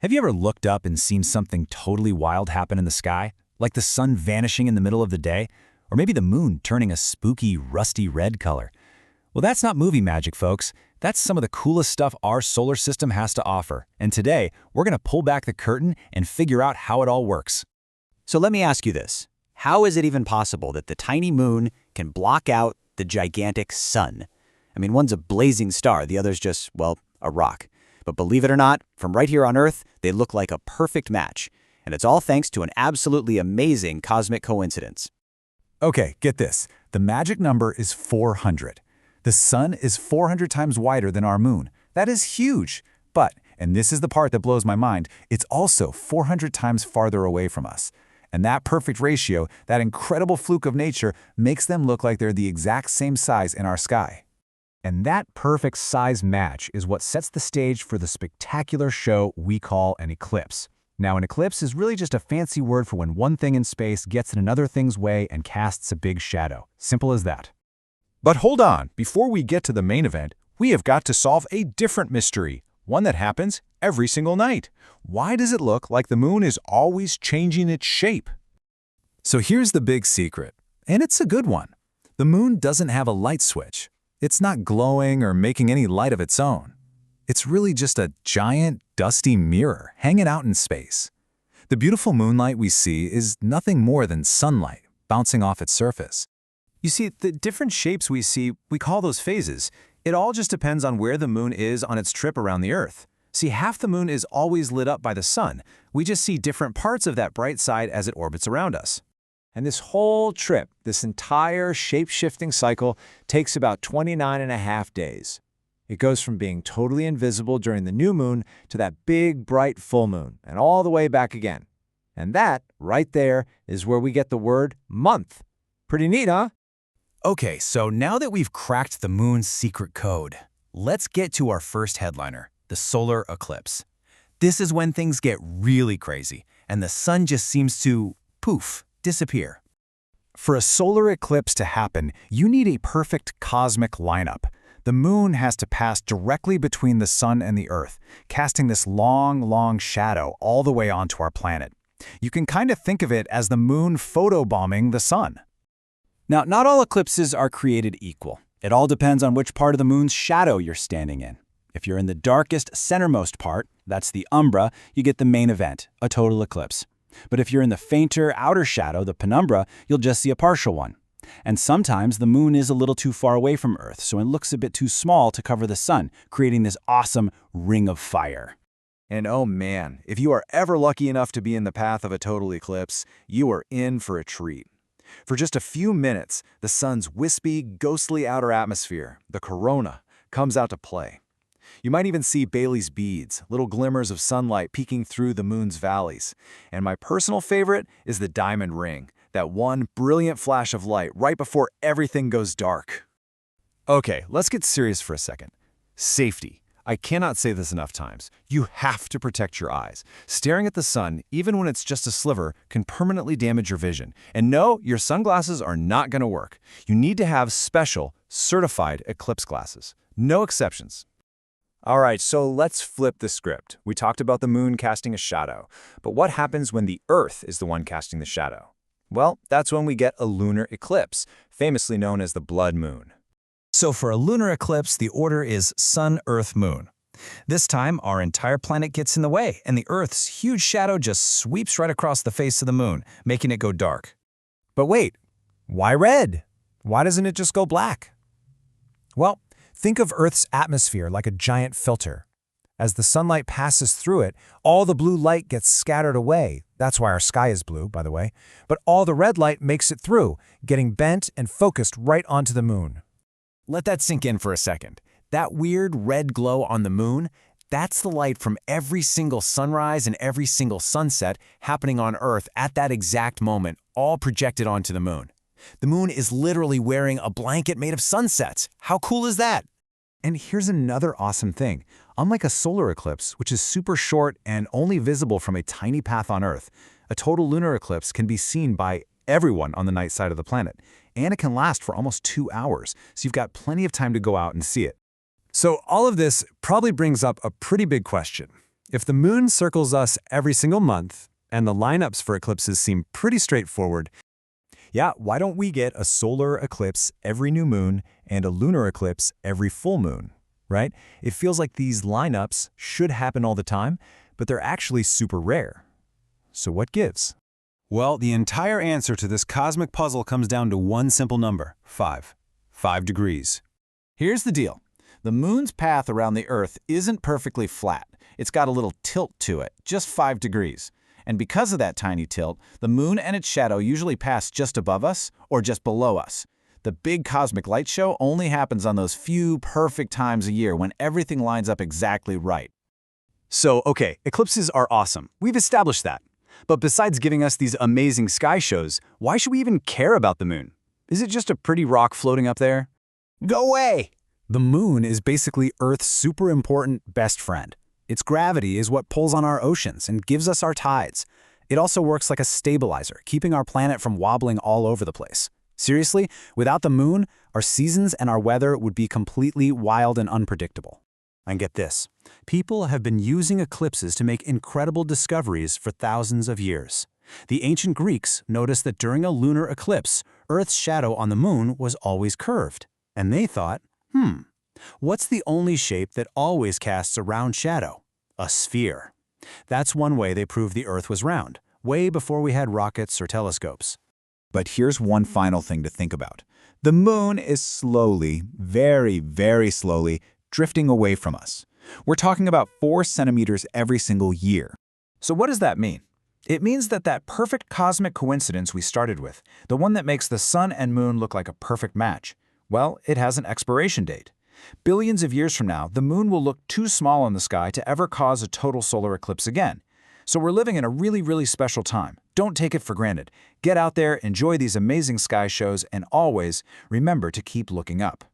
Have you ever looked up and seen something totally wild happen in the sky? Like the sun vanishing in the middle of the day? Or maybe the moon turning a spooky, rusty red color? Well, that's not movie magic, folks. That's some of the coolest stuff our solar system has to offer. And today, we're going to pull back the curtain and figure out how it all works. So let me ask you this. How is it even possible that the tiny moon can block out the gigantic sun? I mean, one's a blazing star, the other's just, well, a rock. But believe it or not, from right here on Earth, they look like a perfect match. And it's all thanks to an absolutely amazing cosmic coincidence. Okay, get this. The magic number is 400. The sun is 400 times wider than our moon. That is huge. But, and this is the part that blows my mind, it's also 400 times farther away from us. And that perfect ratio, that incredible fluke of nature, makes them look like they're the exact same size in our sky. And that perfect size match is what sets the stage for the spectacular show we call an eclipse. Now, an eclipse is really just a fancy word for when one thing in space gets in another thing's way and casts a big shadow. Simple as that. But hold on, before we get to the main event, we have got to solve a different mystery, one that happens every single night. Why does it look like the moon is always changing its shape? So here's the big secret, and it's a good one. The moon doesn't have a light switch. It's not glowing or making any light of its own. It's really just a giant, dusty mirror hanging out in space. The beautiful moonlight we see is nothing more than sunlight bouncing off its surface. You see, the different shapes we see, we call those phases. It all just depends on where the moon is on its trip around the Earth. See, half the moon is always lit up by the sun. We just see different parts of that bright side as it orbits around us. And this whole trip, this entire shape-shifting cycle, takes about 29.5 days. It goes from being totally invisible during the new moon to that big, bright full moon, and all the way back again. And that, right there, is where we get the word month. Pretty neat, huh? Okay, so now that we've cracked the moon's secret code, let's get to our first headliner, the solar eclipse. This is when things get really crazy, and the sun just seems to, poof, disappear. For a solar eclipse to happen, you need a perfect cosmic lineup. The moon has to pass directly between the sun and the Earth, casting this long, long shadow all the way onto our planet. You can kind of think of it as the moon photobombing the sun. Now, not all eclipses are created equal. It all depends on which part of the moon's shadow you're standing in. If you're in the darkest, centermost part, that's the umbra, you get the main event, a total eclipse. But if you're in the fainter, outer shadow, the penumbra, you'll just see a partial one. And sometimes the moon is a little too far away from Earth, so it looks a bit too small to cover the sun, creating this awesome ring of fire. And oh man, if you are ever lucky enough to be in the path of a total eclipse, you are in for a treat. For just a few minutes, the sun's wispy, ghostly outer atmosphere, the corona, comes out to play. You might even see Bailey's beads, little glimmers of sunlight peeking through the moon's valleys. And my personal favorite is the diamond ring, that one brilliant flash of light right before everything goes dark. Okay, let's get serious for a second. Safety. I cannot say this enough times. You have to protect your eyes. Staring at the sun, even when it's just a sliver, can permanently damage your vision. And no, your sunglasses are not going to work. You need to have special, certified eclipse glasses. No exceptions. All right, so let's flip the script. We talked about the moon casting a shadow, but what happens when the Earth is the one casting the shadow? Well, that's when we get a lunar eclipse, famously known as the blood moon. So for a lunar eclipse, the order is Sun, Earth, Moon. This time, our entire planet gets in the way, and the Earth's huge shadow just sweeps right across the face of the moon, making it go dark. But wait, why red? Why doesn't it just go black? Well, think of Earth's atmosphere like a giant filter. As the sunlight passes through it, all the blue light gets scattered away. That's why our sky is blue, by the way. But all the red light makes it through, getting bent and focused right onto the moon. Let that sink in for a second. That weird red glow on the moon, that's the light from every single sunrise and every single sunset happening on Earth at that exact moment, all projected onto the moon. The moon is literally wearing a blanket made of sunsets. How cool is that? And here's another awesome thing. Unlike a solar eclipse, which is super short and only visible from a tiny path on Earth, a total lunar eclipse can be seen by everyone on the night side of the planet. And it can last for almost 2 hours, so you've got plenty of time to go out and see it. So all of this probably brings up a pretty big question. If the moon circles us every single month, and the lineups for eclipses seem pretty straightforward, yeah, why don't we get a solar eclipse every new moon and a lunar eclipse every full moon, right? It feels like these lineups should happen all the time, but they're actually super rare. So what gives? Well, the entire answer to this cosmic puzzle comes down to one simple number, 5. 5 degrees. Here's the deal. The moon's path around the Earth isn't perfectly flat. It's got a little tilt to it, just 5 degrees. And because of that tiny tilt, the moon and its shadow usually pass just above us or just below us. The big cosmic light show only happens on those few perfect times a year when everything lines up exactly right. So, okay, eclipses are awesome. We've established that. But besides giving us these amazing sky shows, why should we even care about the moon? Is it just a pretty rock floating up there? Go away! The moon is basically Earth's super important best friend. Its gravity is what pulls on our oceans and gives us our tides. It also works like a stabilizer, keeping our planet from wobbling all over the place. Seriously, without the moon, our seasons and our weather would be completely wild and unpredictable. And get this, people have been using eclipses to make incredible discoveries for thousands of years. The ancient Greeks noticed that during a lunar eclipse, Earth's shadow on the moon was always curved. And they thought, what's the only shape that always casts a round shadow? A sphere. That's one way they proved the Earth was round, way before we had rockets or telescopes. But here's one final thing to think about. The moon is slowly, very, very slowly, drifting away from us. We're talking about 4 centimeters every single year. So what does that mean? It means that perfect cosmic coincidence we started with, the one that makes the sun and moon look like a perfect match, well, it has an expiration date. Billions of years from now, the moon will look too small in the sky to ever cause a total solar eclipse again. So we're living in a really, really special time. Don't take it for granted. Get out there, enjoy these amazing sky shows, and always remember to keep looking up.